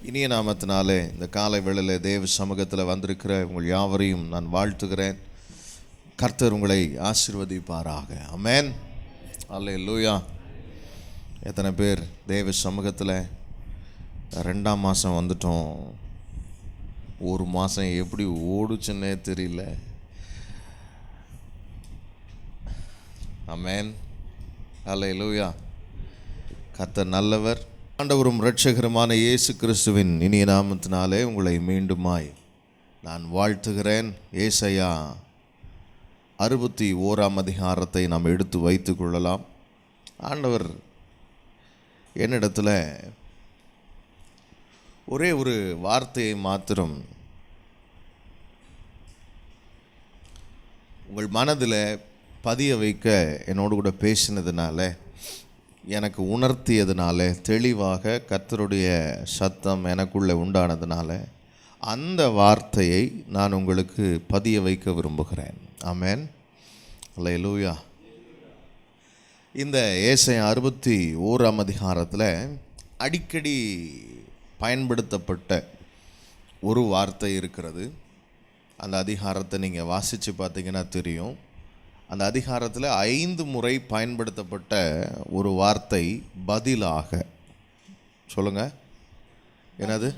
இனிய நாமத்தினாலே இந்த காலை வேளையில் தேவ சமூகத்தில் வந்திருக்கிற உங்கள் யாவரையும் நான் வாழ்த்துகிறேன். கர்த்தர் உங்களை ஆசீர்வதிப்பாராக. ஆமென். அல்லேலூயா. எத்தனை பேர் தேவ சமூகத்தில் 2ஆம் மாதம் வந்துட்டோம். ஒரு மாதம் எப்படி ஓடுச்சுன்னே தெரியல. ஆமென். அல்லேலூயா. கர்த்தர் நல்லவர். ஆண்டவரும் இரட்சகருமான இயேசு கிறிஸ்துவின் இனிய நாமத்தினாலே உங்களை மீண்டுமாய் நான் வாழ்த்துகிறேன். ஏசாயா 61ஆம் அதிகாரத்தை நாம் எடுத்து வைத்து கொள்ளலாம். ஆண்டவர் என்னிடத்தில் ஒரே ஒரு வார்த்தையை மாத்திரம் உங்கள் மனதில் பதிய வைக்க என்னோடு கூட பேசினதுனால, எனக்கு உணர்த்தியதுனால, தெளிவாக கர்த்தருடைய சத்தம் எனக்குள்ளே உண்டானதுனால அந்த வார்த்தையை நான் உங்களுக்கு பதிய வைக்க விரும்புகிறேன். ஆமென். அல்லேலூயா. இந்த ஏசாயா 61ஆம் அதிகாரத்தில் அடிக்கடி பயன்படுத்தப்பட்ட ஒரு வார்த்தை இருக்கிறது. அந்த அதிகாரத்தை நீங்கள் வாசித்து பார்த்தீங்கன்னா தெரியும். அந்த அதிகாரத்தில் 5 முறை பயன்படுத்தப்பட்ட ஒரு வார்த்தை பதிலாக. சொல்லுங்க, என்னது?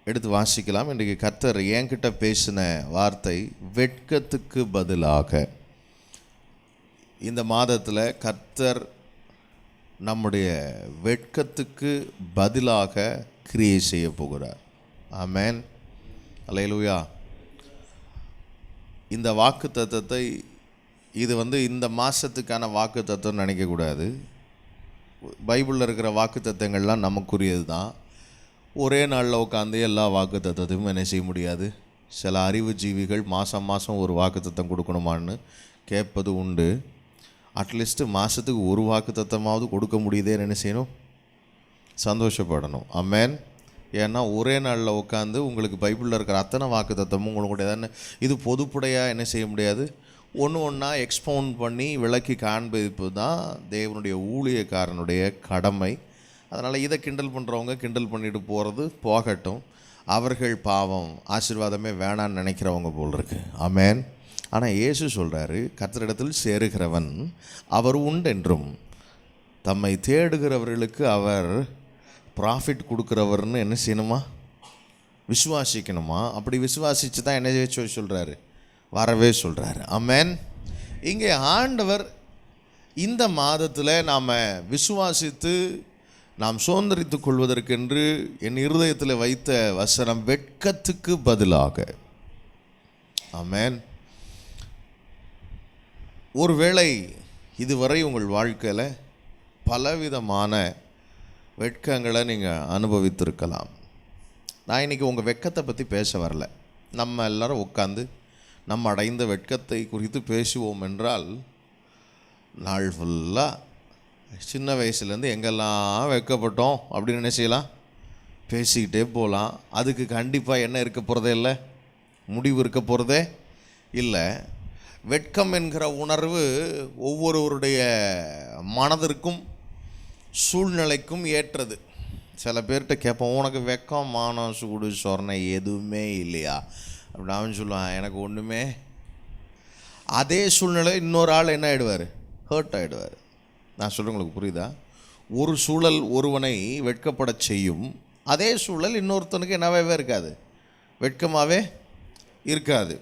எடுத்து வாசிக்கலாம். இன்றைக்கு கர்த்தர் என்கிட்ட பேசின வார்த்தை வெட்கத்துக்கு பதிலாக. இந்த மாதத்தில் கர்த்தர் நம்முடைய வெட்கத்துக்கு பதிலாக கிரியை செய்ய போகிறார். ஆமென். அல்லேலூயா. இந்த வாக்கு தத்தத்தை இது இந்த மாதத்துக்கான வாக்கு தத்துவம் நினைக்கக்கூடாது. பைபிளில் இருக்கிற வாக்கு தத்தங்கள்லாம் நமக்குரியது தான். ஒரே நாளில் உட்காந்து எல்லா வாக்கு தத்துவத்தையும் என்ன செய்ய முடியாது. சில அறிவு ஜீவிகள் மாதம் மாதம் ஒரு வாக்கு தத்தம் கொடுக்கணுமான்னு கேட்பது உண்டு. அட்லீஸ்ட்டு மாதத்துக்கு ஒரு வாக்கு தத்தமாவது கொடுக்க முடியுதேன்னு என்ன செய்யணும்? சந்தோஷப்படணும். ஆமென். ஏன்னா ஒரே நாளில் உட்காந்து உங்களுக்கு பைபிளில் இருக்கிற அத்தனை வாக்கு தத்தமும் உங்களுக்கு எதான்னு இது பொதுப்படையாக என்ன செய்ய முடியாது. ஒன்று ஒன்றா எக்ஸ்பவுண்ட் பண்ணி விளக்கி காண்பிப்பது தான் தேவனுடைய ஊழியக்காரனுடைய கடமை. அதனால் இதை கிண்டல் பண்ணுறவங்க கிண்டல் பண்ணிட்டு போகிறது போகட்டும். அவர்கள் பாவம் ஆசீர்வாதமே வேணான்னு நினைக்கிறவங்க போல் இருக்கு. ஆமென். ஆனால் இயேசு சொல்கிறாரு, கர்த்தரிடத்தில் சேருகிறவன் அவர் உண்டென்றும் தம்மை தேடுகிறவர்களுக்கு அவர் ப்ராஃபிட் கொடுக்குறவர்னு என்ன செய்யணுமா? விசுவாசிக்கணுமா? அப்படி விசுவாசித்து தான் என்ன சொல்கிறாரு? வரவே சொல்கிறாரு. ஆமென். இங்கே ஆண்டவர் இந்த மாதத்தில் நாம் விசுவாசித்து நாம் சுதந்திரித்து கொள்வதற்கென்று என் இருதயத்தில் வைத்த வசனம் வெட்கத்துக்கு பதிலாக. ஆமென். ஒருவேளை இதுவரை உங்கள் வாழ்க்கையில் பலவிதமான வெட்கங்களை நீங்கள் அனுபவித்திருக்கலாம். நான் இன்றைக்கி உங்கள் வெட்கத்தை பற்றி பேச வரல. நம்ம எல்லோரும் உட்காந்து நம்ம அடைந்த வெட்கத்தை குறித்து பேசுவோம் என்றால் நாள் ஃபுல்லாக சின்ன வயசுலேருந்து எங்கெல்லாம் வெட்கப்பட்டோம் அப்படின்னு என்ன செய்யலாம், பேசிக்கிட்டே போகலாம். அதுக்கு கண்டிப்பாக என்ன இருக்க போகிறதே இல்லை, முடிவு இருக்க போகிறதே இல்லை. வெட்கம் என்கிற உணர்வு ஒவ்வொருவருடைய மனதிற்கும் சூழ்நிலைக்கும் ஏற்றது. சில பேர்கிட்ட கேட்போம், உனக்கு வெக்கம் மானம் சூடு சொரணை எதுவுமே இல்லையா அப்படின்னு அவன் சொல்லுவான், எனக்கு ஒன்றுமே. அதே சூழ்நிலை இன்னொரு ஆள் என்ன ஆகிடுவார், ஹர்ட் ஆகிடுவார். நான் சொல்கிறேன், உங்களுக்கு புரியுதா? ஒரு சூழல் ஒருவனை வெட்கப்பட செய்யும். அதே சூழல் இன்னொருத்தனுக்கு என்னவே இருக்காது, வெட்கமாகவே இருக்காது.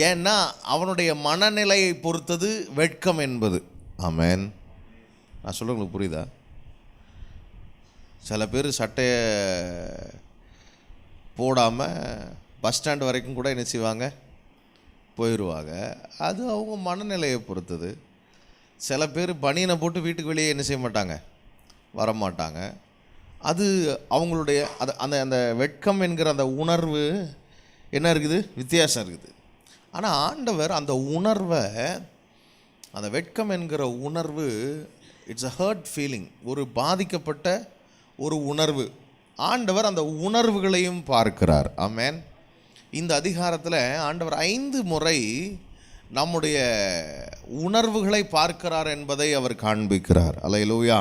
ஏன்னா அவனுடைய மனநிலையை பொறுத்தது வெட்கம் என்பது. ஆமென். நான் சொல்கிறேன், உங்களுக்கு புரியுதா? சில பேர் சட்டையை போடாமல் பஸ் ஸ்டாண்ட் வரைக்கும் கூட என்ன செய்வாங்க, போயிடுவாங்க. அது அவங்க மனநிலையை பொறுத்தது. சில பேர் பனியனை போட்டு வீட்டுக்கு வெளியே என்ன செய்ய மாட்டாங்க, வரமாட்டாங்க. அது அவங்களுடைய அந்த அந்த வெட்கம் என்கிற அந்த உணர்வு என்ன இருக்குது, வித்தியாசம் இருக்குது. ஆனால் ஆண்டவர் அந்த உணர்வை, அந்த வெட்கம் என்கிற உணர்வு இட்ஸ் அ ஹர்ட் ஃபீலிங், ஒரு பாதிக்கப்பட்ட ஒரு உணர்வு. ஆண்டவர் அந்த உணர்வுகளையும் பார்க்கிறார். ஆமென். இந்த அதிகாரத்தில் ஆண்டவர் 5 முறை நம்முடைய உணர்வுகளை பார்க்கிறார் என்பதை அவர் காண்பிக்கிறார். அல்லேலூயா.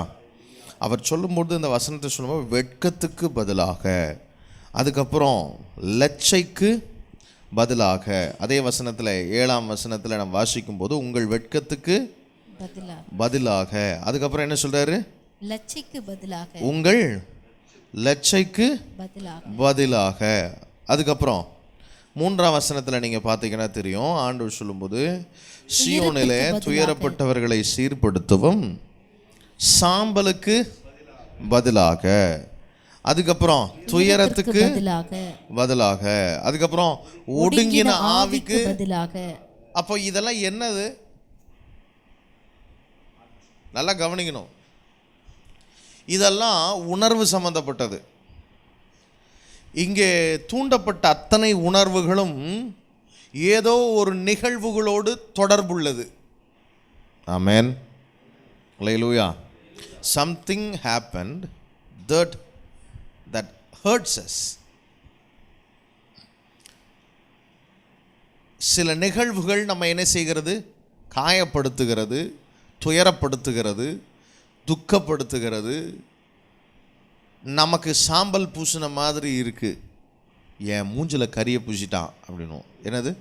அவர் சொல்லும்போது இந்த வசனத்தை சொல்லும்போது வெட்கத்துக்கு பதிலாக, அதுக்கப்புறம் லட்சைக்கு பதிலாக, அதே வசனத்தில் 7ஆம் வசனத்தில் நம்ம வாசிக்கும்போது உங்கள் வெட்கத்துக்கு பதிலாக, அதுக்கப்புறம் என்ன சொல்றாரு? லட்சைக்கு பதிலாக, உங்கள் லட்சைக்கு பதிலாக. அதுக்கப்புறம் 3ஆம் வசனத்தில் நீங்கள் பார்த்தீங்கன்னா தெரியும், ஆண்டவர் சொல்லும்போது சீயோனிலே துயரப்பட்டவர்களை சீர்படுத்தவும் சாம்பலுக்கு பதிலாக, அதுக்கப்புறம் துயரத்துக்கு பதிலாக, அதுக்கப்புறம் ஒடுங்கின ஆவிக்கு பதிலாக. அப்போ இதெல்லாம் என்னது? நல்லா கவனிக்கணும். இதெல்லாம் உணர்வு சம்பந்தப்பட்டது. இங்கே தூண்டப்பட்ட அத்தனை உணர்வுகளும் ஏதோ ஒரு நிகழ்வுகளோடு தொடர்புள்ளது. ஆமென். ஹல்லேலூயா. Something happened that hurts us. சில நிகழ்வுகள் நம்ம என்ன செய்கிறது? காயப்படுத்துகிறது, துயரப்படுத்துகிறது, துக்கப்படுத்துகிறது. நமக்கு சாம்பல் பூசின மாதிரி இருக்குது. என் மூஞ்சில் கரியை பூசிட்டான் அப்படின்னும். என்னது?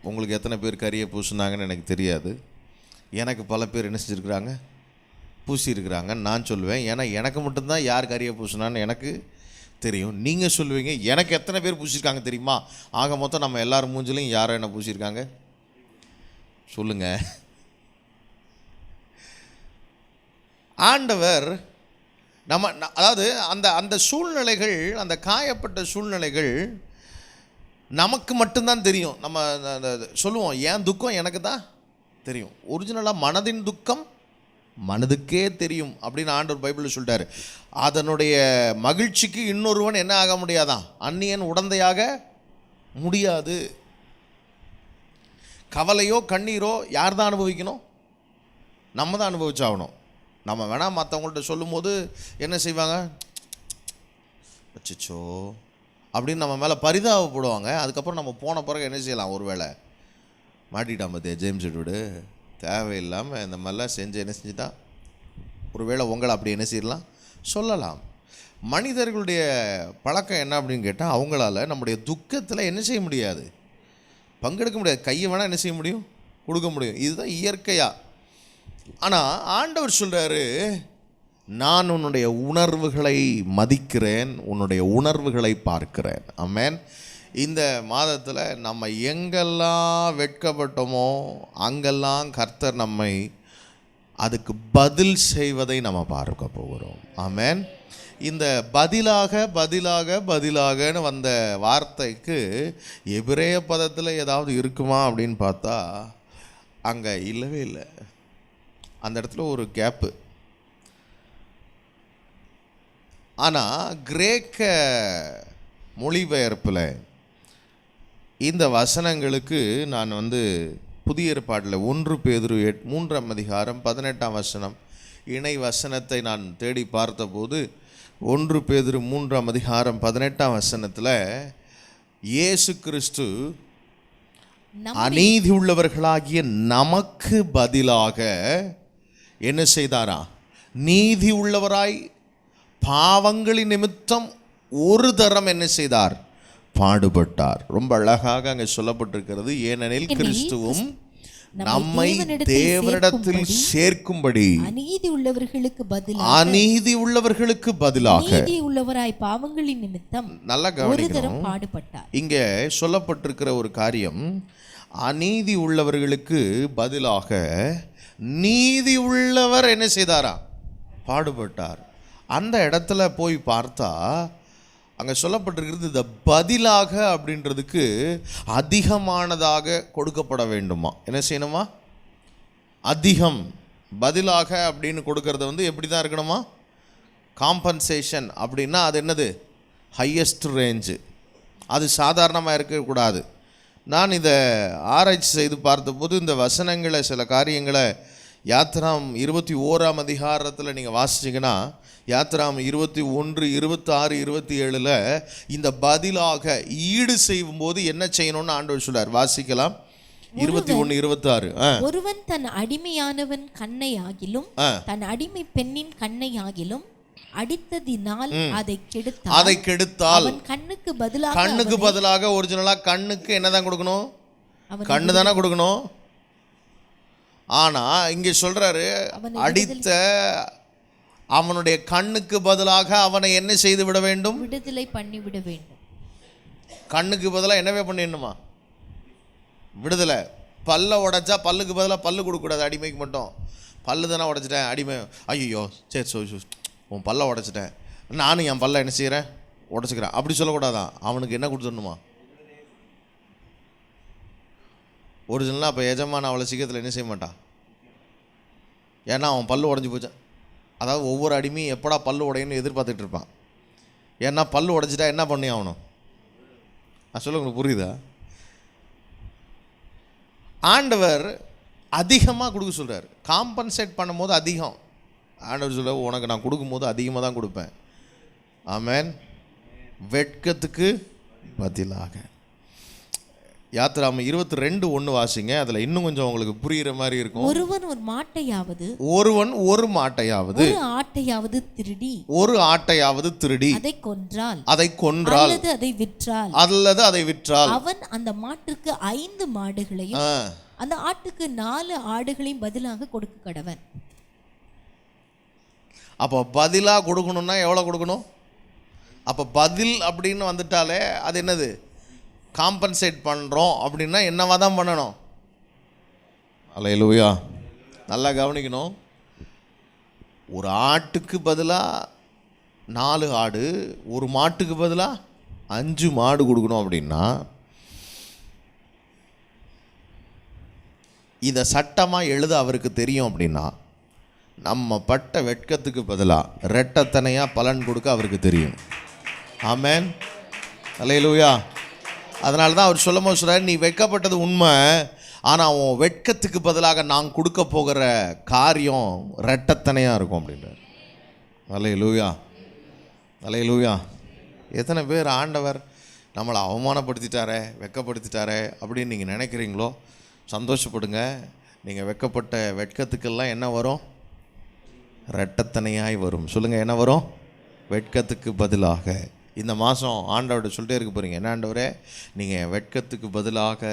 உங்களுக்கு எத்தனை பேர் கரியை பூசினாங்கன்னு எனக்கு தெரியாது. எனக்கு பல பேர் என்ன செஞ்சுருக்குறாங்க? பூசியிருக்கிறாங்க. நான் சொல்லுவேன், ஏன்னா எனக்கு மட்டும்தான் யார் கரியை பூசினான்னு எனக்கு தெரியும். நீங்கள் சொல்லுவீங்க, எனக்கு எத்தனை பேர் பூசியிருக்காங்க தெரியுமா? ஆக மொத்தம் நம்ம எல்லாரும் மூஞ்சிலையும் யாரை என்ன பூசியிருக்காங்க சொல்லுங்கள். ஆண்டவர் நம்ம அதாவது அந்த சூழ்நிலைகள், அந்த காயப்பட்ட சூழ்நிலைகள் நமக்கு மட்டும்தான் தெரியும். நம்ம சொல்லுவோம், என் துக்கம் எனக்கு தான் தெரியும். ஒரிஜினலாக மனதின் துக்கம் மனதுக்கே தெரியும் அப்படின்னு ஆண்டவர் பைபிளில் சொல்லிட்டாரு. அதனுடைய மகிழ்ச்சிக்கு இன்னொருவன் என்ன ஆக முடியாதான்? அந்நியன் உடந்தையாக முடியாது. கவலையோ கண்ணீரோ யார் தான் அனுபவிக்கணும்? நம்ம தான் அனுபவிச்சாகணும். நம்ம வேணால் மற்றவங்கள்ட்ட சொல்லும் போது என்ன செய்வாங்க? அச்சோ அப்படின்னு நம்ம மேலே பரிதாபப்படுவாங்க. அதுக்கப்புறம் நம்ம போன பிறகு என்ன செய்யலாம்? ஒருவேளை மாட்டிக்கிட்டான் பார்த்தியா ஜேம்ஸ் விடு, தேவையில்லாமல் இந்த மாதிரிலாம் செஞ்சு என்ன செஞ்சுட்டான், ஒருவேளை உங்களை அப்படி என்ன செய்யலாம் சொல்லலாம். மனிதர்களுடைய பழக்கம் என்ன அப்படின்னு கேட்டால், அவங்களால நம்முடைய துக்கத்தில் என்ன செய்ய முடியாது? பங்கெடுக்க முடியாது. கையை வேணால் என்ன செய்ய முடியும்? கொடுக்க முடியும். இதுதான் இயற்கையாக. ஆனால் ஆண்டவர் சொல்கிறாரு, நான் உன்னுடைய உணர்வுகளை மதிக்கிறேன், உன்னுடைய உணர்வுகளை பார்க்கிறேன். ஆமென். இந்த மாதத்தில் நம்ம எங்கெல்லாம் வெட்கப்பட்டோமோ அங்கெல்லாம் கர்த்தர் நம்மை அதுக்கு பதில் செய்வதை நம்ம பார்க்க போகிறோம். ஆமென். இந்த பதிலாக பதிலாக பதிலாகன்னு வந்த வார்த்தைக்கு எபிரேய பதத்தில் ஏதாவது இருக்குமா அப்படின்னு பார்த்தா அங்கே இல்லவே இல்லை. அந்த இடத்துல ஒரு கேப்பு. ஆனால் கிரேக்க மொழிபெயர்ப்பில் இந்த வசனங்களுக்கு நான் புதிய ஏற்பாட்டில் 1 பேதுரு 3ஆம் அதிகாரம் 18ஆம் வசனம் இணை வசனத்தை நான் தேடி பார்த்தபோது 1 பேதுரு 3ஆம் அதிகாரம் 18ஆம் வசனத்தில் இயேசு கிறிஸ்து அநீதி உள்ளவர்களாகிய நமக்கு பதிலாக என்ன செய்தாரா? நீதி உள்ளவராய் பாவங்களின் நிமித்தம் ஒரு தரம் என்ன செய்தார்? பாடுபட்டார். ரொம்ப அழகாக அங்கே சொல்லப்பட்டிருக்கிறது. ஏனெனில் கிறிஸ்துவும் நம்மை தேவனிடத்தில் சேர்க்கும்படி அநீதி உள்ளவர்களுக்கு பதிலாக நீதி உள்ளவராய் பாவங்களின் நிமித்தம் நல்லா கவனிக்கணும், பாடுபட்டார். இங்கே சொல்லப்பட்டிருக்கிற ஒரு காரியம், அநீதி உள்ளவர்களுக்கு பதிலாக நீதி உள்ளவர் என்ன செய்தாரா? பாடுபட்டார். அந்த இடத்துல போய் பார்த்தா அங்கே சொல்லப்பட்டிருக்கிறது, இந்த பதிலாக அப்படின்றதுக்கு அதிகமானதாக கொடுக்கப்பட வேண்டுமா? என்ன செய்யணுமா? அதிகம். பதிலாக அப்படின்னு கொடுக்கறது எப்படி தான் இருக்கணுமா? காம்பன்சேஷன் அப்படின்னா அது என்னது? Highest range. அது சாதாரணமாக இருக்கக்கூடாது. நான் இதை ஆராய்ச்சி செய்து பார்த்தபோது இந்த வசனங்களை, சில காரியங்களை யாத்திராம் 21ஆம் அதிகாரத்தில் நீங்கள் வாசிச்சிங்கன்னா, யாத்திராம் 21, 26, 27 இந்த பதிலாக ஈடு செய்யும்போது என்ன செய்யணும்னு ஆண்டவர் சொல்றார். வாசிக்கலாம். 21:26. ஒருவன் தன் அடிமையானவன் கண்ணை ஆகிலும் தன் அடிமை பெண்ணின் கண்ணை ஆகிலும் அடித்ததினால் அதை கெடுத்தால் அவன் கண்ணுக்கு பதிலாக ஒரிஜினலா கண்ணுக்கு என்னதான் கொடுக்கணும்? கண்ணு தானே கொடுக்கணும். ஆனா இங்க சொல்றாரு, அடித்த அவனுடைய கண்ணுக்கு பதிலாக அவனை என்ன செய்து விட வேண்டும்? விடுதலை பண்ணி விட வேண்டும். கண்ணுக்கு பதிலாக என்னவே பண்ணிடணுமா? விடுதலை. பல்ல உடைச்சா பல்லுக்கு பதிலாக பல்லு கொடுக்கக்கூடாது. அடிமைக்கு மட்டும் பல்லு தானே உடைச்சிட்டேன், அடிமை ஐயோ சரி உன் பல்ல உடைச்சிட்டேன், நானும் என் பல்ல என்ன செய்கிறேன்? உடச்சிக்கிறேன். அப்படி சொல்லக்கூடாதான். அவனுக்கு என்ன கொடுத்துடணுமா? ஒரிஜினலாக அப்போ எஜமான அவளை சீக்கிரத்தில் என்ன செய்ய மாட்டான். ஏன்னா அவன் பல்லு உடஞ்சி போச்சான். அதாவது ஒவ்வொரு அடிமையும் எப்படா பல்லு உடையன்னு எதிர்பார்த்துட்டு இருப்பான். ஏன்னா பல்லு உடைச்சிட்டா என்ன பண்ணி ஆகணும்? சொல்ல உங்களுக்கு புரியுதா? ஆண்டவர் அதிகமாக கொடுக்க சொல்கிறார். காம்பன்சேட் பண்ணும்போது அதிகம். ஆண்டவர் சொல்ல, உனக்கு நான் கொடுக்கும்போது அதிகமாக தான் கொடுப்பேன். ஆமென். வெட்கத்துக்கு பதிலாக. யாத்திராம 22:1 வாசிங்க. அதில் இன்னும் கொஞ்சம் உங்களுக்கு புரிகிற மாதிரி இருக்கும். ஒருவன் ஒரு மாட்டையாவது ஒரு ஆட்டையாவது திருடி அதை கொன்றால் அல்லது அதை விற்றால் அவன் அந்த மாட்டிற்கு 5 மாடுகளையும் அந்த ஆட்டுக்கு 4 ஆடுகளையும் பதிலாக கொடுக்க கடவன். அப்போ பதிலாக கொடுக்கணும்னா எவ்வளோ கொடுக்கணும்? அப்போ பதில் அப்படின்னு வந்துட்டாலே அது என்னது? காம்பன்சேட் பண்ணுறோம் அப்படின்னா என்னவா தான் பண்ணணும்? அல்லேலூயா. நல்லா கவனிக்கணும். ஒரு ஆட்டுக்கு பதிலாக 4 ஆடு, ஒரு மாட்டுக்கு பதிலாக 5 மாடு கொடுக்கணும் அப்படின்னா இதை சட்டமாக எழுத அவருக்கு தெரியும். அப்படின்னா நம்ம பட்ட வெட்கத்துக்கு பதிலாக ரெட்டத்தனையாக பலன் கொடுக்க அவருக்கு தெரியும். ஆமென். அல்லேலூயா. அதனால தான் அவர் சொல்லும்போது சொல்கிறார், நீ வெட்கப்பட்டது உண்மை, ஆனால் உன் வெட்கத்துக்கு பதிலாக நான் கொடுக்க போகிற காரியம் ரெட்டத்தனையாக இருக்கும் அப்படின்றார். அல்லேலூயா. அல்லேலூயா. எத்தனை பேர் ஆண்டவர் நம்மளை அவமானப்படுத்திட்டாரே, வெட்கப்படுத்திட்டாரே அப்படின்னு நீங்கள் நினைக்கிறீங்களோ? சந்தோஷப்படுங்க. நீங்கள் வெட்கப்பட்ட வெட்கத்துக்கெல்லாம் என்ன வரும்? ரெட்டத்தனையாய் வரும். சொல்லுங்கள், என்ன வரும்? வெட்கத்துக்கு பதிலாக. இந்த மாதம் ஆண்டவர்கிட்ட சொல்லிட்டே இருக்க போகிறீங்க, என்ன ஆண்டவரே, நீங்கள் வெட்கத்துக்கு பதிலாக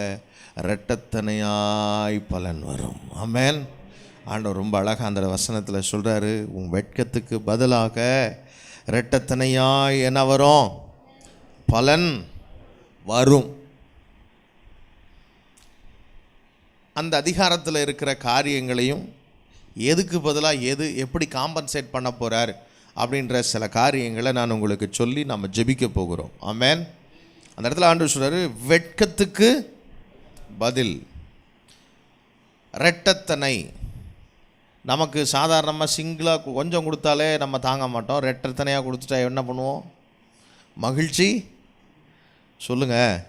ரெட்டத்தனையாய் பலன் வரும். ஆமென். ஆண்டவர் ரொம்ப அழகாக அந்த வசனத்தில் சொல்கிறாரு, உன் வெட்கத்துக்கு பதிலாக ரெட்டத்தனையாய் என்ன வரும்? பலன் வரும். அந்த அதிகாரத்தில் இருக்கிற காரியங்களையும் எதுக்கு பதிலாக எப்படி காம்பன்சேட் பண்ண போகிறார் அப்படின்ற சில காரியங்களை நான் உங்களுக்கு சொல்லி நம்ம ஜெபிக்க போகிறோம். ஆமென். அந்த இடத்துல ஆண்டவர் சொல்றாரு, வெட்கத்துக்கு பதில் ரெட்டத்தனை. நமக்கு சாதாரணமாக சிங்கிளாக கொஞ்சம் கொடுத்தாலே நம்ம தாங்க மாட்டோம். ரெட்டத்தனையாக கொடுத்துட்டா என்ன பண்ணுவோம்? மகிழ்ச்சி. சொல்லுங்கள்,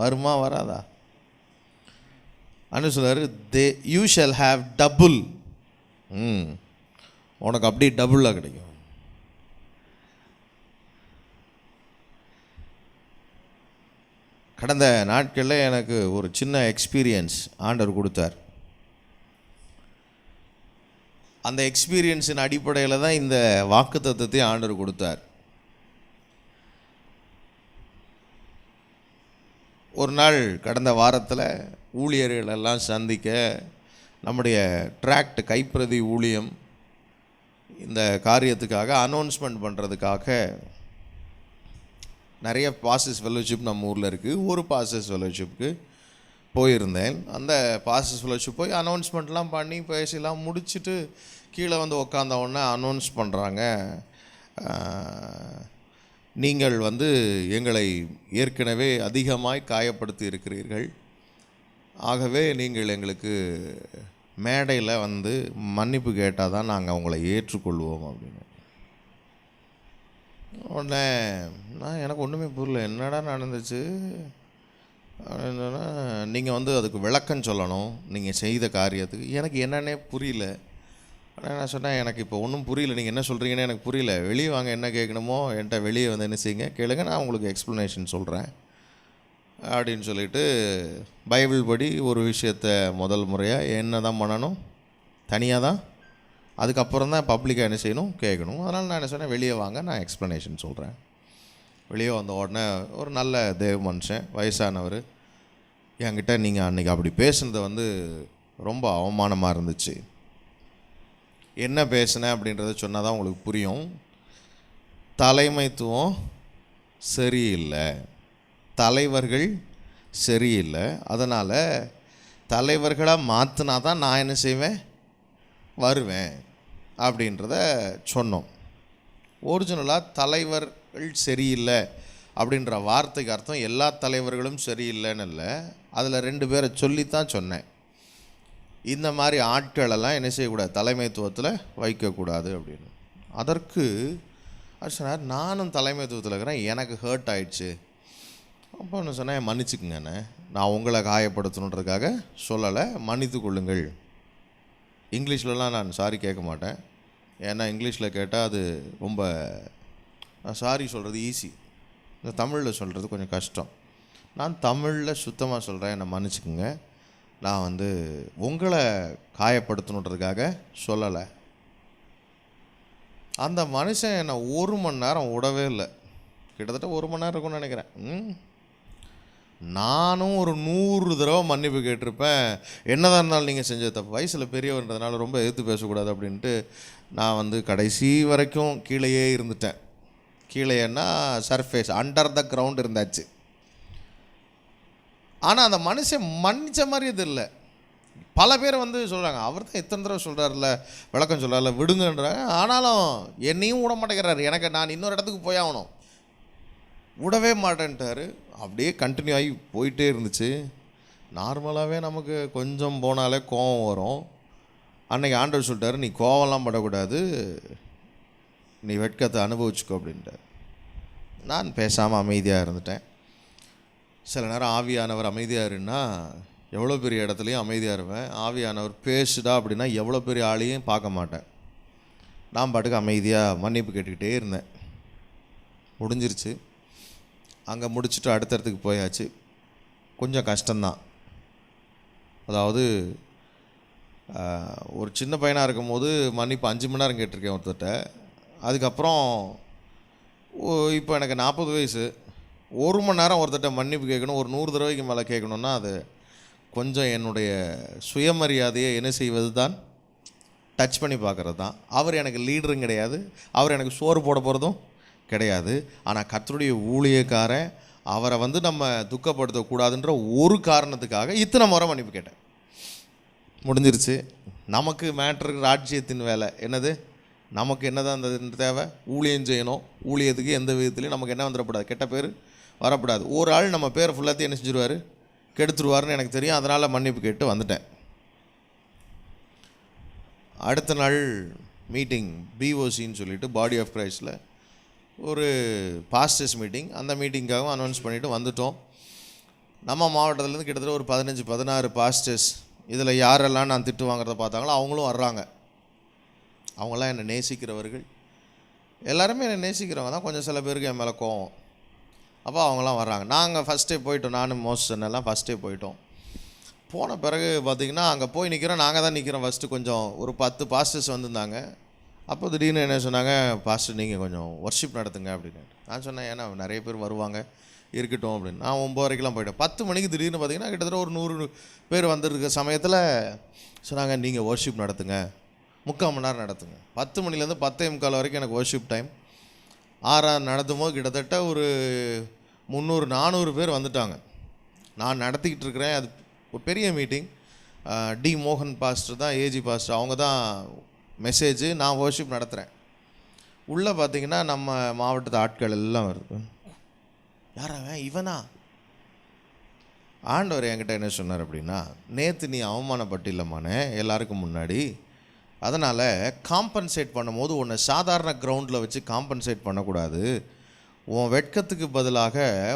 வருமா வராதா? ஆண்டவர் சொல்றாரு, யூ ஷல் ஹாவ் டபுள். உனக்கு அப்படி டபுளாக கிடைக்கும். கடந்த நாட்களில் எனக்கு ஒரு சின்ன எக்ஸ்பீரியன்ஸ் ஆண்டவர் கொடுத்தார். அந்த எக்ஸ்பீரியன்ஸின் அடிப்படையில் தான் இந்த வாக்குத்தத்தத்தை ஆண்டவர் கொடுத்தார். ஒரு நாள் கடந்த வாரத்தில் ஊழியர்களெல்லாம் சந்திக்க நம்முடைய ட்ராக்ட் கைப்பிரதி ஊழியம் இந்த காரியத்துக்காக அனௌன்ஸ்மெண்ட் பண்ணுறதுக்காக நிறைய பாஸ்டர்ஸ் ஃபெலோஷிப் நம்ம ஊரில் இருக்குது. ஒரு பாஸ்டர்ஸ் ஃபெலோஷிப்புக்கு போயிருந்தேன். அந்த பாஸ்டர்ஸ் ஃபெலோஷிப் போய் அனௌன்ஸ்மெண்ட்லாம் பண்ணி பேசிலாம் முடிச்சுட்டு கீழே வந்து உக்காந்த உடனே அனௌன்ஸ் பண்ணுறாங்க, நீங்கள் எங்களை ஏற்கனவே அதிகமாய் காயப்படுத்தி இருக்கிறீர்கள், ஆகவே நீங்கள் எங்களுக்கு மேடையில் மன்னிப்பு கேட்டால் தான் நாங்கள் உங்களை ஏற்றுக்கொள்வோம் அப்படின்னு. உடனே எனக்கு ஒன்றுமே புரியல, என்னடா நடந்துச்சு அப்படின்னா, நீங்கள் அதுக்கு விளக்கம் சொல்லணும், நீங்கள் செய்த காரியத்துக்கு. எனக்கு என்னன்னே புரியல. ஆனால் நான் சொன்னேன், எனக்கு இப்போ ஒன்றும் புரியல, நீங்கள் என்ன சொல்கிறீங்கன்னு எனக்கு புரியல, வெளியே வாங்க, என்ன கேட்கணுமோ என்கிட்ட வெளியே என்ன செய்யுங்க கேளுங்க, நான் உங்களுக்கு எக்ஸ்ப்ளனேஷன் சொல்கிறேன் அப்படின்னு சொல்லிட்டு பைபிள் படி ஒரு விஷயத்தை முதல் முறையாக என்ன தான் பண்ணணும், தனியாக தான், அதுக்கப்புறம் தான் பப்ளிக்காக என்ன செய்யணும், கேட்கணும். அதனால் நான் என்ன சொன்னேன், வெளியே வாங்க, நான் எக்ஸ்ப்ளனேஷன் சொல்கிறேன். வெளியே வந்த உடனே ஒரு நல்ல தேவ மனுஷன், வயசானவர், என்கிட்ட நீங்கள் அன்றைக்கி அப்படி பேசுனது ரொம்ப அவமானமாக இருந்துச்சு, என்ன பேசுனேன் அப்படின்றத சொன்னால் தான் உங்களுக்கு புரியும். தலைமைத்துவம் சரியில்லை, தலைவர்கள் சரியில்லை, அதனால் தலைவர்களாக மாற்றினா தான் நான் என்ன செய்வேன், வருவேன் அப்படின்றத சொன்னோம். ஒரிஜினலாக தலைவர்கள் சரியில்லை அப்படின்ற வார்த்தைக்கு அர்த்தம் எல்லா தலைவர்களும் சரியில்லைன்னு இல்லை, அதில் 2 பேரை சொல்லித்தான் சொன்னேன். இந்த மாதிரி ஆட்களெல்லாம் என்ன செய்யக்கூடாது, தலைமைத்துவத்தில் வைக்கக்கூடாது அப்படின்னு. அதற்கு சொன்னார், நானும் தலைமைத்துவத்தில் இருக்கிறேன், எனக்கு ஹர்ட் ஆயிடுச்சு. அப்போ என்ன சொன்னேன், மன்னிச்சுக்குங்கண்ணே, நான் உங்களை காயப்படுத்தணுன்றதுக்காக சொல்லலை, மன்னித்து கொள்ளுங்கள். இங்கிலீஷ்லலாம் நான் சாரி கேட்க மாட்டேன், ஏன்னா இங்கிலீஷில் கேட்டால் அது ரொம்ப, நான் சாரி சொல்கிறது ஈஸி, இந்த தமிழில் சொல்கிறது கொஞ்சம் கஷ்டம். நான் தமிழில் சுத்தமாக சொல்கிறேன், என்னை மன்னிச்சுக்குங்க, நான் உங்களை காயப்படுத்தணுன்றதுக்காக சொல்லலை. அந்த மனுஷன் என்னை 1 மணி நேரம் விடவே இல்லை, கிட்டத்தட்ட 1 மணி நேரம் இருக்கும்னு நினைக்கிறேன். நானும் ஒரு 100 தடவை மன்னிப்பு கேட்டிருப்பேன், என்னதான் இருந்தாலும் நீங்கள் செஞ்ச தப்பு, வயசில் பெரியவன்றதுனால ரொம்ப எதிர்த்து பேசக்கூடாது அப்படின்ட்டு நான் கடைசி வரைக்கும் கீழேயே இருந்துட்டேன். கீழேன்னா சர்ஃபேஸ், அண்டர் த கிரவுண்ட் இருந்தாச்சு. ஆனால் அந்த மனுஷன் மன்னிச்ச மாதிரி இது இல்லை. பல பேர் சொல்கிறாங்க, அவர் தான் எத்தனை தடவை சொல்கிறார்ல, விளக்கம் சொல்கிறார்ல, விடுங்கன்றாங்க, ஆனாலும் என்னையும் விட மாட்டேங்கிறாரு, எனக்கு நான் இன்னொரு இடத்துக்கு போய் ஆகணும், விடவே மாட்டேன்ட்டார். அப்படியே கண்டினியூ ஆகி போயிட்டே இருந்துச்சு. நார்மலாகவே நமக்கு கொஞ்சம் போனாலே கோபம் வரும். அன்றைக்கி ஆண்டவர் சொல்லிட்டாரு, நீ கோவம்லாம் படக்கூடாது, நீ வெட்கத்தை அனுபவிச்சுக்கோ அப்படின்ட்டார். நான் பேசாமல் அமைதியாக இருந்துட்டேன். சில நேரம் ஆவியானவர் அமைதியாக இருன்னா எவ்வளோ பெரிய இடத்துலையும் அமைதியாக இருப்பேன். ஆவியானவர் பேசுடா அப்படின்னா எவ்வளோ பெரிய ஆளையும் பார்க்க மாட்டேன். நான் பாட்டுக்கு அமைதியாக மன்னிப்பு கேட்டுக்கிட்டே இருந்தேன். முடிஞ்சிருச்சு. அங்கே முடிச்சுட்டு அடுத்த இடத்துக்கு போயாச்சு. கொஞ்சம் கஷ்டம்தான். அதாவது ஒரு சின்ன பையனாக இருக்கும் போது மன்னிப்பு 5 மணி நேரம் கேட்டிருக்கேன் ஒருத்தர்கிட்ட. அதுக்கப்புறம் இப்போ எனக்கு 40 வயசு, 1 மணி நேரம் ஒருத்தர்கிட்ட மன்னிப்பு கேட்கணும், ஒரு 100 தடவைக்கு மேலே கேட்கணுன்னா அது கொஞ்சம் என்னுடைய சுயமரியாதையை என்ன செய்வது தான், டச் பண்ணி பார்க்குறது தான். அவர் எனக்கு லீடரும் கிடையாது, அவர் எனக்கு சோறு போட போகிறதும் கிடையாது. ஆனால் கர்த்தருடைய ஊழியக்காரன், அவரை நம்ம துக்கப்படுத்தக்கூடாதுன்ற ஒரு காரணத்துக்காக இத்தனை முறை மன்னிப்பு கேட்டேன். முடிஞ்சிருச்சு. நமக்கு மேட்ரு ராஜ்யத்தின் வேலை என்னது, நமக்கு என்ன தான் அந்த தேவை, ஊழியம் செய்யணும். ஊழியத்துக்கு எந்த விதத்துலையும் நமக்கு என்ன வந்துடக்கூடாது, கெட்ட பேர் வரக்கூடாது. ஒரு ஆள் நம்ம பேரை ஃபுல்லாத்தையும் என்ன செஞ்சுருவார், கெடுத்துருவாருன்னு எனக்கு தெரியும். அதனால் மன்னிப்பு கேட்டு வந்துட்டேன். அடுத்த நாள் மீட்டிங், பிஓசின்னு சொல்லிட்டு பாடி ஆஃப் கிரைஸ்டில் ஒரு பாஸ்டர்ஸ் மீட்டிங். அந்த மீட்டிங்காகவும் அனௌன்ஸ் பண்ணிவிட்டு வந்துட்டோம். நம்ம மாவட்டத்துலேருந்து கிட்டத்தட்ட ஒரு 15-16 பாஸ்டர்ஸ். இதில் யாரெல்லாம் நான் திட்டு வாங்குறத பார்த்தாங்களோ அவங்களும் வர்றாங்க. அவங்களாம் என்னை நேசிக்கிறவர்கள், எல்லாருமே என்னை நேசிக்கிறவங்க தான். கொஞ்சம் சில பேருக்கு என் மேலே கோவம். அப்போ அவங்களாம் வர்றாங்க. நாங்கள் ஃபஸ்ட்டே போயிட்டோம், நானும் மோசனெல்லாம் ஃபஸ்ட்டே போயிட்டோம். போன பிறகு பார்த்திங்கன்னா அங்கே போய் நிற்கிறோம், நாங்கள் தான் நிற்கிறோம். ஃபஸ்ட்டு கொஞ்சம் ஒரு 10 பாஸ்டர்ஸ் வந்திருந்தாங்க. அப்போ திடீர்னு என்ன சொன்னாங்க, பாஸ்டர் நீங்கள் கொஞ்சம் ஒர்ஷிப் நடத்துங்க அப்படின்னு. நான் சொன்னேன், ஏன்னா நிறைய பேர் வருவாங்க, இருக்கட்டும் அப்படின்னு. நான் 9 வரைக்கும்லாம் போயிட்டேன். 10 மணிக்கு திடீர்னு பார்த்திங்கன்னா கிட்டத்தட்ட ஒரு 100 பேர் வந்துருக்க சமயத்தில் சொன்னாங்க, நீங்கள் ஒர்ஷிப் நடத்துங்க, 3/4 மணி நேரம் நடத்துங்க. 10 மணிலேருந்து 10:45 வரைக்கும் எனக்கு ஒர்ஷிப் டைம். 6 நடத்தும் போது கிட்டத்தட்ட ஒரு 300-400 பேர் வந்துட்டாங்க. நான் நடத்திக்கிட்டு இருக்கிறேன். அது ஒரு பெரிய மீட்டிங். டி மோகன் பாஸ்டர் தான் ஏஜி பாஸ்டர், அவங்க தான் மெசேஜ், நான் வர்ஷிப் நடத்துகிறேன். உள்ளே பார்த்தீங்கன்னா நம்ம மாவட்டத்து ஆட்கள் எல்லாம் வருது. யாராவன், இவனா? ஆண்டவர் என்கிட்ட என்ன சொன்னார் அப்படின்னா, நேற்று நீ அவமானப்பட்டில்லமானே எல்லாருக்கும் முன்னாடி, அதனால் காம்பன்சேட் பண்ணும்போது உன்னை சாதாரண கிரவுண்டில் வச்சு காம்பன்சேட் பண்ணக்கூடாது. உன் வெட்கத்துக்கு பதிலாக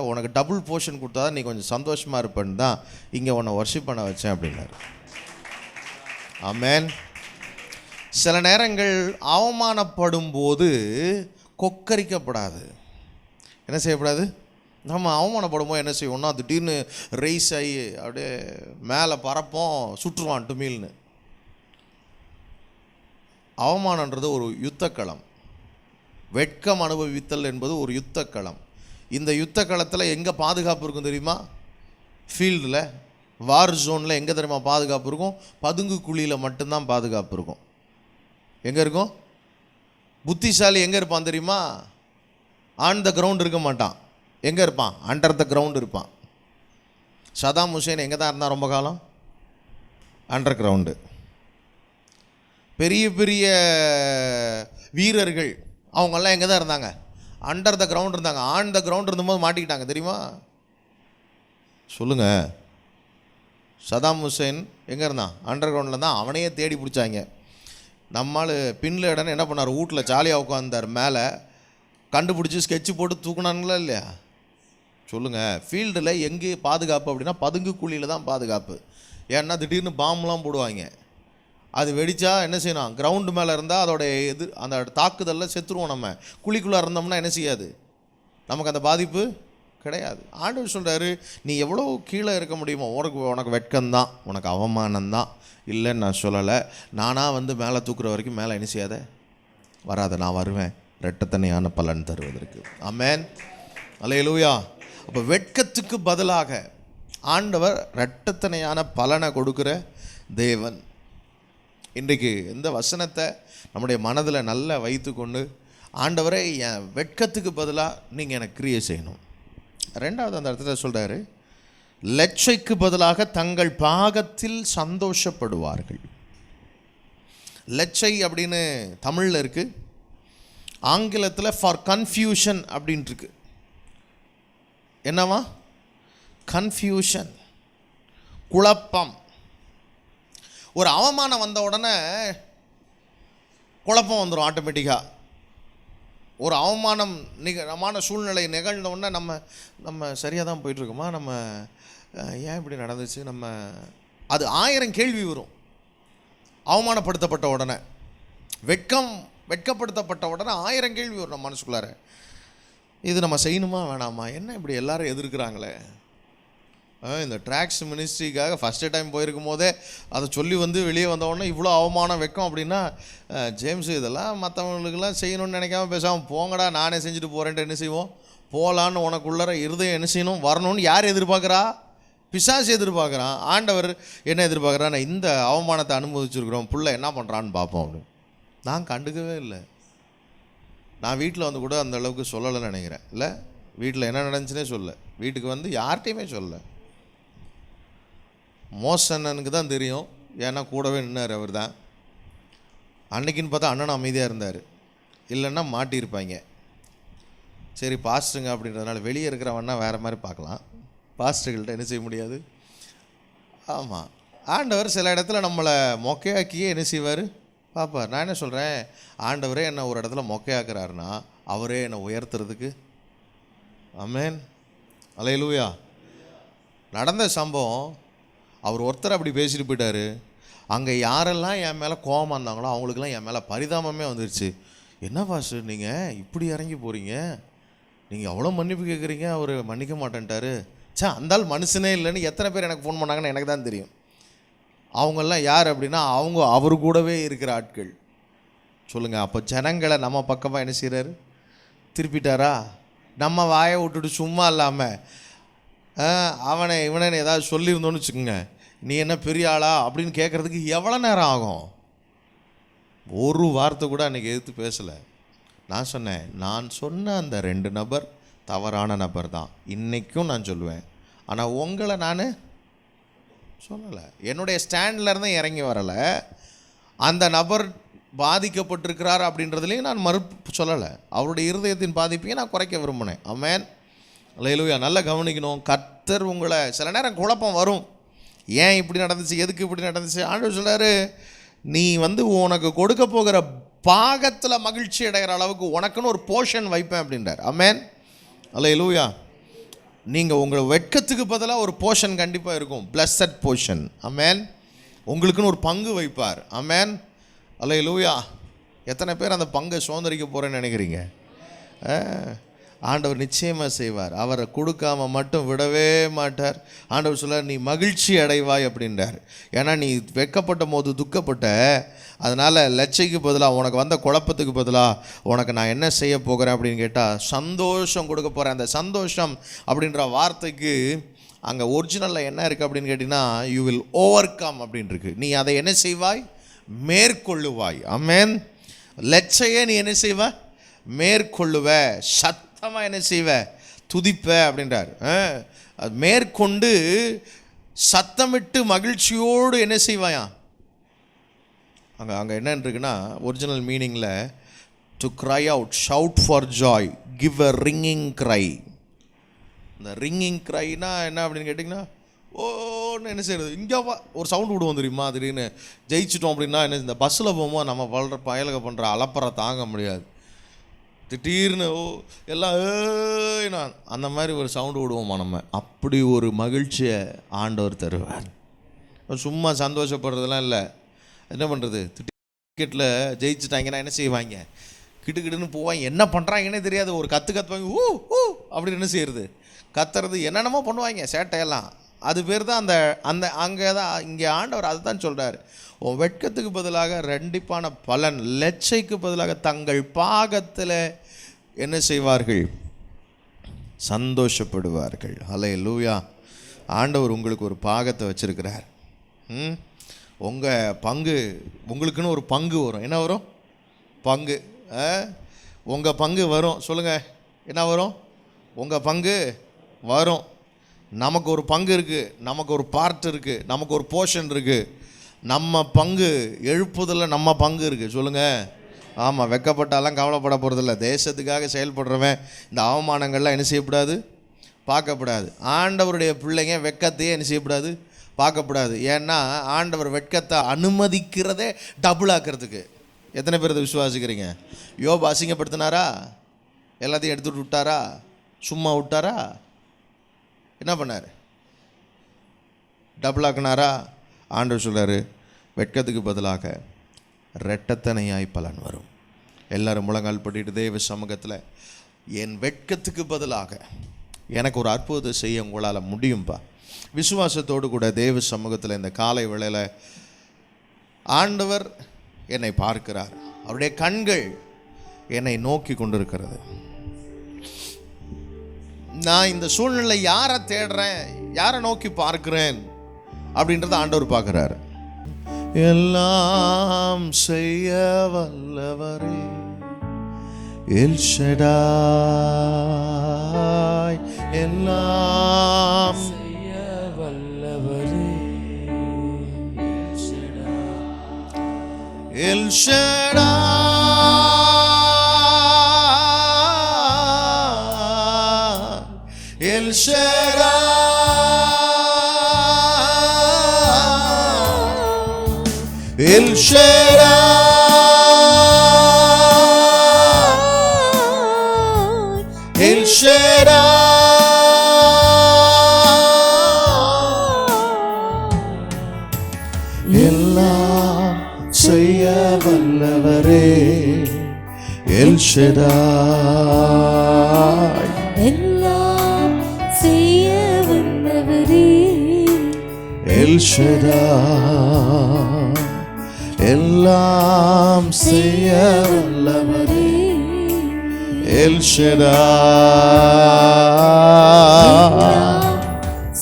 உனக்கு டபுள் போர்ஷன் கொடுத்தா நீ கொஞ்சம் சந்தோஷமாக இருப்பேன்னு தான் இங்கே உன்னை வர்ஷிப் பண்ண வச்சேன் அப்படின்னாரு. ஆமென். சில நேரங்கள் அவமானப்படும் போது கொக்கரிக்கப்படாது. என்ன செய்யக்கூடாது? நம்ம அவமானப்படும்போது என்ன செய்வோம்னா திடீர்னு ரைஸ் ஆகி அப்படியே மேலே பறப்போம், சுற்றுவான் டுமீல்னு. அவமானன்றது ஒரு யுத்தக்களம். வெட்கம் அனுபவித்தல் என்பது ஒரு யுத்தக்களம். இந்த யுத்தக்களத்தில் எங்கே பாதுகாப்பு இருக்கும் தெரியுமா? ஃபீல்டில், வார் ஜோனில் எங்கே தெரியுமா பாதுகாப்பு இருக்கும்? பதுங்கு குழியில் மட்டும்தான் பாதுகாப்பு இருக்கும். எங்கே இருக்கும்? புத்திசாலி எங்கே இருப்பான் தெரியுமா? ஆன் த கிரவுண்ட் இருக்க மாட்டான். எங்கே இருப்பான்? அண்டர் த கிரவுண்ட் இருப்பான். சதாம் ஹுசேன் எங்கே தான் இருந்தான் ரொம்ப காலம்? Under ground. பெரிய பெரிய வீரர்கள் அவங்கெல்லாம் எங்கே தான் இருந்தாங்க? அண்டர் த கிரவுண்ட் இருந்தாங்க. ஆன் த கிரவுண்ட் இருந்தபோது மாட்டிக்கிட்டாங்க தெரியுமா? சொல்லுங்கள். சதாம் ஹுசேன் எங்கே இருந்தான்? அண்டர் கிரவுண்டில் தான். அவனையே தேடி பிடிச்சாங்க. நம்மால் பின்ல இடன்னு என்ன பண்ணார்? வீட்டில் ஜாலியாக உட்காந்தார். மேலே கண்டுபிடிச்சி ஸ்கெட்சு போட்டு தூக்குனாங்களா இல்லையா? சொல்லுங்கள். ஃபீல்டில் எங்கே பாதுகாப்பு அப்படின்னா பதுங்கு குழியில் தான் பாதுகாப்பு. ஏன்னா திடீர்னு பாம்பெலாம் போடுவாங்க. அது வெடித்தா என்ன செய்யணும்? கிரவுண்டு மேலே இருந்தால் அதோடைய அந்த தாக்குதலில் செத்துருவோம். நம்ம குழிக்குள்ளே இருந்தோம்னா என்ன செய்யாது? நமக்கு அந்த பாதிப்பு கிடையாது. ஆண்டவர் சொல்கிறாரு, நீ எவ்வளோ கீழே இருக்க முடியுமோ, உனக்கு வெட்கம்தான், உனக்கு அவமானம்தான். இல்லைன்னு நான் சொல்லலை. நானாக மேலே தூக்குற வரைக்கும் மேலே என்ன செய்யாத வராத, நான் வருவேன் இரட்டத்தனையான பலன் தருவதற்கு. ஆமென், அல்லேலூயா. அப்போ வெட்கத்துக்கு பதிலாக ஆண்டவர் இரட்டத்தனையான பலனை கொடுக்குற தேவன். இன்றைக்கு இந்த வசனத்தை நம்முடைய மனதில் நல்லா வைத்து கொண்டு, ஆண்டவரை என் வெட்கத்துக்கு பதிலாக நீங்கள் எனக்கு கிரியை செய்யணும். ரெண்டாவது அந்த இடத்துல சொல்கிறாரு, லட்சைக்கு பதிலாக தங்கள் பாகத்தில் சந்தோஷப்படுவார்கள். லட்சை அப்படின்னு தமிழில் இருக்குது. ஆங்கிலத்தில் ஃபார் கன்ஃபியூஷன் அப்படின்ட்டு இருக்கு. என்னவா? கன்ஃபியூஷன், குழப்பம். ஒரு அவமானம் வந்த உடனே குழப்பம் வந்துடும் ஆட்டோமேட்டிக்காக. ஒரு அவமானமான சூழ்நிலை நிகழ்ந்த உடனே நம்ம சரியாக தான் போயிட்டுருக்கோமா, நம்ம ஏன் இப்படி நடந்துச்சு, அது 1000 கேள்வி வரும். அவமானப்படுத்தப்பட்ட உடனே, வெட்கப்படுத்தப்பட்ட உடனே 1000 கேள்வி வரும் நம்ம மனசுக்குள்ளார. இது நம்ம செய்யணுமா வேணாமா, என்ன இப்படி எல்லாரும் எதிர்க்கிறாங்களே. இந்த ட்ராக்ஸ் மினிஸ்ட்ரிக்காக ஃபஸ்ட்டு டைம் போயிருக்கும் போதே அதை சொல்லி வெளியே வந்தவுடனே இவ்வளோ அவமானம் வெட்கம் அப்படின்னா, ஜேம்ஸு இதெல்லாம் மற்றவங்களுக்கெல்லாம் செய்யணும்னு நினைக்காம பேசாமல் போங்கடா நானே செஞ்சுட்டு போகிறேன்ட்டு என்ன செய்வோம்? போகலான்னு உனக்குள்ளற இருதயம் என்ன செய்யணும்? வரணும்னு யார் எதிர்பார்க்குறா? பிசாசு எதிர்பார்க்குறான். ஆண்டவர் என்ன எதிர்பார்க்குறா? நான் இந்த அவமானத்தை அனுபவிச்சுருக்குறோம், புள்ள என்ன பண்ணுறான்னு பார்ப்போம் அப்படின்னு. நான் கண்டுக்கவே இல்லை. நான் வீட்டில் கூட அந்த அளவுக்கு சொல்லலைன்னு நினைக்கிறேன். இல்லை, வீட்டில் என்ன நடந்துச்சுன்னே சொல்ல, வீட்டுக்கு யார்கிட்டையுமே சொல்ல. மோசண்ணனுக்கு தான் தெரியும், ஏன்னா கூடவே நின்னார் அவர் தான். அன்னைக்குன்னு பார்த்தா அண்ணன் அமைதியாக இருந்தார், இல்லைன்னா மாட்டியிருப்பாங்க. சரி பாஸ்ட்டுங்க அப்படின்றதுனால வெளியே இருக்கிறவன்னா வேறு மாதிரி பார்க்கலாம், பாஸ்ட்டுகள்கிட்ட என்ன செய்ய முடியாது. ஆமாம், ஆண்டவர் சில இடத்துல நம்மளை மொக்கையாக்கியே என்ன செய்வார்? பாப்பார். நான் என்ன சொல்கிறேன், ஆண்டவரே என்னை ஒரு இடத்துல மொக்கையாக்குறாருன்னா அவரே என்னை உயர்த்துறதுக்கு. ஆமென், அல்லேலூயா. நடந்த சம்பவம், அவர் ஒருத்தர் அப்படி பேசிட்டு போயிட்டார். அங்கே யாரெல்லாம் என் மேலே கோபமாக இருந்தாங்களோ அவங்களுக்கெல்லாம் என் மேலே பரிதாபமே வந்துருச்சு. என்ன பாஸ்டர் நீங்கள் இப்படி இறங்கி போகிறீங்க, நீங்கள் அவ்வளோ மன்னிப்பு கேட்குறீங்க, அவர் மன்னிக்க மாட்டேன்ட்டாரு. அந்தால் மனுஷனே இல்லைன்னு எத்தனை பேர் எனக்கு ஃபோன் பண்ணாங்கன்னு எனக்கு தான் தெரியும். அவங்கெல்லாம் யார் அப்படின்னா அவர் கூடவே இருக்கிற ஆட்கள். சொல்லுங்கள், அப்போ ஜனங்களை நம்ம பக்கமாக என்ன செய்கிறாரு? திருப்பிட்டாரா? நம்ம வாயை விட்டுட்டு சும்மா இல்லாமல் இவனை ஏதாவது சொல்லியிருந்தோன்னு வச்சுக்கோங்க, நீ என்ன பெரிய ஆளா அப்படின்னு கேட்குறதுக்கு எவ்வளோ நேரம் ஆகும்? ஒரு வார்த்தை கூட அன்றைக்கி எதிர்த்து பேசலை. நான் சொன்னேன், நான் சொன்ன அந்த 2 நபர் தவறான நபர் தான், இன்றைக்கும் நான் சொல்லுவேன். ஆனால் உங்களை நான் சொல்லலை, என்னுடைய ஸ்டாண்டில் இருந்து இறங்கி வரலை. அந்த நபர் பாதிக்கப்பட்டிருக்கிறார் அப்படின்றதுலேயும் நான் மறுப்பு சொல்லலை. அவருடைய இருதயத்தின் பாதிப்பையும் நான் குறைக்க விரும்பினேன். ஆமென், அல்லேலூயா. நல்லா கவனிக்கணும். கர்த்தர் உங்களை சில நேரம் குழப்பம் வரும், ஏன் இப்படி நடந்துச்சு, எதுக்கு இப்படி நடந்துச்சு. ஆண்டவர் சொல்கிறாரு, நீ உனக்கு கொடுக்க போகிற பாகத்தில் மகிழ்ச்சி அடைகிற அளவுக்கு உனக்குன்னு ஒரு போர்ஷன் வைப்பேன் அப்படின்றார். ஆமென், அல்லேலூயா. நீங்கள் உங்கள் வெட்கத்துக்கு பதிலாக ஒரு போர்ஷன் கண்டிப்பாக இருக்கும், பிளஸட் போர்ஷன். ஆமென், உங்களுக்குன்னு ஒரு பங்கு வைப்பார். ஆமென், அல்லேலூயா. எத்தனை பேர் அந்த பங்கை சுதந்திரிக்க போகிறேன்னு நினைக்கிறீங்க? ஆண்டவர் நிச்சயமாக செய்வார். அவரை கொடுக்காம மட்டும் விடவே மாட்டார். ஆண்டவர் சொல்ல நீ மகிழ்ச்சி அடைவாய் அப்படின்றார். ஏன்னா நீ வெட்கப்பட்ட போது துக்கப்பட்ட, அதனால் லட்சைக்கு பதிலாக உனக்கு வந்த குழப்பத்துக்கு பதிலாக உனக்கு நான் என்ன செய்ய போகிறேன் அப்படின்னு கேட்டால் சந்தோஷம் கொடுக்க போகிறேன். அந்த சந்தோஷம் அப்படின்ற வார்த்தைக்கு அங்கே ஒரிஜினலில் என்ன இருக்குது அப்படின்னு கேட்டிங்கன்னா யூ வில் ஓவர் கம் அப்படின்னு இருக்கு. நீ அதை என்ன செய்வாய்? மேற்கொள்ளுவாய். ஆமென். லட்சையே நீ என்ன செய்வ? மேற்கொள்ளுவ. சத்தமாக என்ன செய்வ? துதிப்ப அப்படின்றார். மேற்கொண்டு சத்தமிட்டு மகிழ்ச்சியோடு என்ன செய்வாயா? அங்கே என்ன இருக்குன்னா ஒரிஜினல் மீனிங்கில் to cry out, shout for joy, give a ringing cry. இந்த ரிங்கிங் க்ரைனா என்ன அப்படின்னு கேட்டிங்கன்னா ஓன்னு என்ன செய்கிறது, இங்கே ஒரு சவுண்டு விடுவோம் தெரியுமா? திடீர்னு ஜெயிச்சிட்டோம் அப்படின்னா என்ன, இந்த பஸ்ஸில் போகும்போது நம்ம வளர பயலுக பண்ணுற அலப்பறை தாங்க முடியாது. திடீர்னு எல்லாம் அந்த மாதிரி ஒரு சவுண்டு விடுவோமா நம்ம. அப்படி ஒரு மகிழ்ச்சியை ஆண்டவர் தருவார். சும்மா சந்தோஷப்படுறதுலாம் இல்லை. என்ன பண்ணுறது, டிக்கெட்டில் ஜெயிச்சுட்டாங்கன்னா என்ன செய்வாங்க? கிட்டுக்கிட்டுன்னு போவாங்க. என்ன பண்ணுறாங்கன்னே தெரியாது. ஒரு கற்றுவாங்க. அப்படின்னு என்ன செய்கிறது, கத்துறது என்னென்னமோ பண்ணுவாங்க சேட்டையெல்லாம். அது பேர் தான் அந்த அங்கே தான் இங்கே ஆண்டவர் அதை தான் சொல்கிறார். உன் வெட்கத்துக்கு பதிலாக ரெண்டிப்பான பலன், லட்சைக்கு பதிலாக தங்கள் பாகத்தில் என்ன செய்வார்கள்? சந்தோஷப்படுவார்கள். ஹல்லேலூயா. ஆண்டவர் உங்களுக்கு ஒரு பாகத்தை வச்சுருக்கிறார். உங்கள் பங்கு, உங்களுக்குன்னு ஒரு பங்கு வரும். என்ன வரும்? பங்கு. உங்கள் பங்கு வரும். சொல்லுங்கள், என்ன வரும்? உங்கள் பங்கு வரும். நமக்கு ஒரு பங்கு இருக்குது, நமக்கு ஒரு பார்ட் இருக்குது, நமக்கு ஒரு போர்ஷன் இருக்குது. நம்ம பங்கு எழுப்புதலில் நம்ம பங்கு இருக்குது. சொல்லுங்கள். ஆமாம், வெக்கப்பட்டாலாம் கவலைப்பட போகிறதில்ல. தேசத்துக்காக செயல்படுறவன் இந்த அவமானங்கள்லாம் என்ன செய்யக்கூடாது? பார்க்கப்படாது. ஆண்டவருடைய பிள்ளைங்க வெக்கத்தையே என்ன செய்யக்கூடாது? பார்க்கப்படாது. ஏன்னா ஆண்டவர் வெட்கத்தை அனுமதிக்கிறதே டபுள் ஆக்கிறதுக்கு. எத்தனை பேர் இதை விசுவாசிக்கிறீங்க? யோபு அசிங்கப்படுத்தினாரா? எல்லாத்தையும் எடுத்துகிட்டு விட்டாரா? சும்மா விட்டாரா? என்ன பண்ணார்? டபுள் ஆக்கினாரா? ஆண்டவர் சொல்கிறார், வெட்கத்துக்கு பதிலாக ரெட்டத்தனையாய் பலன் வரும். எல்லோரும் முழங்கால் படிட்டு தேவ சமூகத்தில் என் வெட்கத்துக்கு பதிலாக எனக்கு ஒரு அற்புதத்தை செய்ய உங்களால் முடியும்பா. விசுவாசத்தோடு கூட தேவ சமூகத்தில் இந்த காலை வேளையில் ஆண்டவர் என்னை பார்க்கிறார். அவருடைய கண்கள் என்னை நோக்கி கொண்டிருக்கிறது. நான் இந்த சூழ்நிலை யாரை தேடுறேன், யாரை நோக்கி பார்க்கிறேன் அப்படின்றத ஆண்டவர் பார்க்கிறார். எல்லாம் செய்ய வல்லவரே எல் ஷடாய், எல்லாம் செய்ய வல்லவரே L Shaddai, L Shaddai, L Shaddai, L Shaddai, எல்லாம் செய்ய வல்லவரே எல் ஷடாய், எல்லாம் செய்ய வல்லவரே எல் ஷடாய், எல்லாம் செய்ய வல்லவரே எல் ஷடாய்,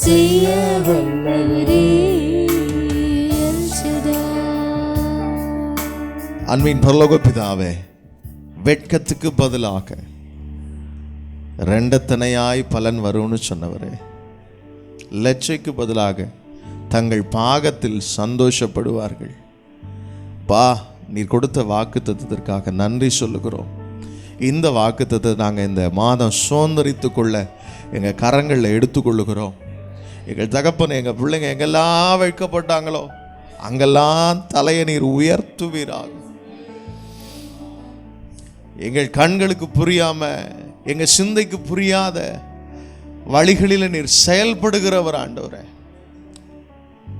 செய்ய வல்லவரே எல் ஷடாய். அன்பின் பரலோக பிதாவே, வெட்கத்துக்கு பதிலாக ரெண்டத்தனையாய் பலன் வரும்னு சொன்னவரே, லட்சைக்கு பதிலாக தங்கள் பாகத்தில் சந்தோஷப்படுவார்கள். பா, நீர் கொடுத்த வாக்குத்தத்தத்திற்காக நன்றி சொல்லுகிறோம். இந்த வாக்குத்தத்தை நாங்கள் இந்த மாதம் சுதந்திரித்து கொள்ள எங்கள் கரங்களில் எடுத்துக்கொள்ளுகிறோம். எங்கள் தகப்பன், எங்கள் பிள்ளைங்க எங்கெல்லாம் வைக்கப்பட்டாங்களோ அங்கெல்லாம் தலையை நீர் உயர்த்துவீராக. எங்கள் கண்களுக்கு புரியாம, எங்கள் சிந்தைக்கு புரியாத வழிகளில் நீர் செயல்படுகிறவர் ஆண்டவரே.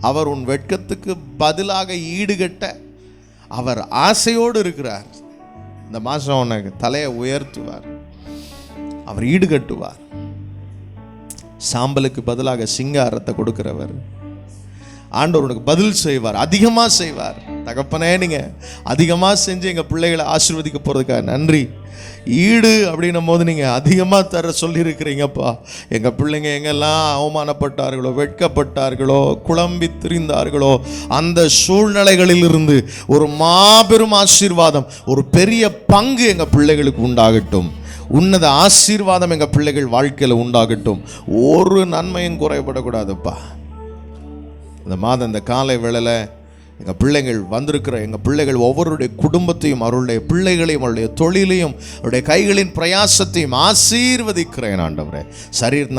அவர் உன் வெட்கத்துக்கு பதிலாக ஈடுகட்ட அவர் ஆசையோடு இருக்கிறார். இந்த மாதம் உனக்கு தலையை உயர்த்துவார். அவர் ஈடுகட்டுவார். சாம்பலுக்கு பதிலாக சிங்காரத்தை கொடுக்கிறவர். ஆண்டவர் உனக்கு பதில் செய்வார், அதிகமாக செய்வார். தகப்பனே, நீங்கள் அதிகமாக செஞ்சு எங்கள் பிள்ளைகளை ஆசீர்வதிக்க போகிறதுக்காக நன்றி. ஈடு அப்படின்னும் போது நீங்கள் அதிகமாக தர சொல்லியிருக்கிறீங்கப்பா. எங்கள் பிள்ளைங்க எங்கெல்லாம் அவமானப்பட்டார்களோ, வெட்கப்பட்டார்களோ, குழம்பி திரிந்தார்களோ, அந்த சூழ்நிலைகளிலிருந்து ஒரு மாபெரும் ஆசீர்வாதம், ஒரு பெரிய பங்கு எங்கள் பிள்ளைகளுக்கு உண்டாகட்டும். உன்னத ஆசீர்வாதம் எங்கள் பிள்ளைகள் வாழ்க்கையில் உண்டாகட்டும். ஒரு நன்மையும் குறைபடக்கூடாதுப்பா. இந்த மாதம் இந்த காலை வேளையில் எங்கள் பிள்ளைகள் வந்திருக்கிற எங்கள் பிள்ளைகள் ஒவ்வொருடைய குடும்பத்தையும், அவருடைய பிள்ளைகளையும், அவருடைய தொழிலையும், அவருடைய கைகளின் பிரயாசத்தையும் ஆசீர்வதிக்கிறேன் ஆண்டவரே.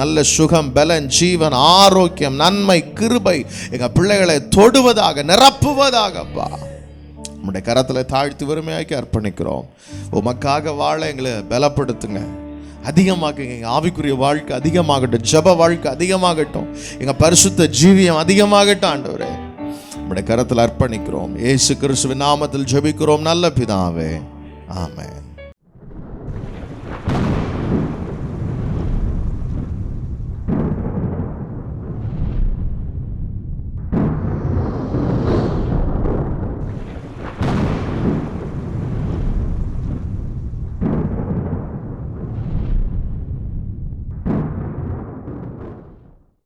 நல்ல சுகம், பலன், ஜீவன், ஆரோக்கியம், நன்மை, கிருபை எங்கள் பிள்ளைகளை தொடுவதாக, நிரப்புவதாகப்பா நம்முடைய கரத்தில் தாழ்த்தி வறுமையாக்கி அர்ப்பணிக்கிறோம். உமக்காக வாழ எங்களை பலப்படுத்துங்க, அதிகமாக்குங்க. எங்கள் ஆவிக்குரிய வாழ்க்கை அதிகமாகட்டும், ஜெப வாழ்க்கை அதிகமாகட்டும், எங்கள் பரிசுத்த ஜீவியம் அதிகமாகட்டும் ஆண்டவரே. நம்முடைய கரத்தில் அர்ப்பணிக்கிறோம். இயேசு கிறிஸ்துவின் நாமத்தில் ஜெபிக்கிறோம் நல்ல பிதாவே, ஆமென்.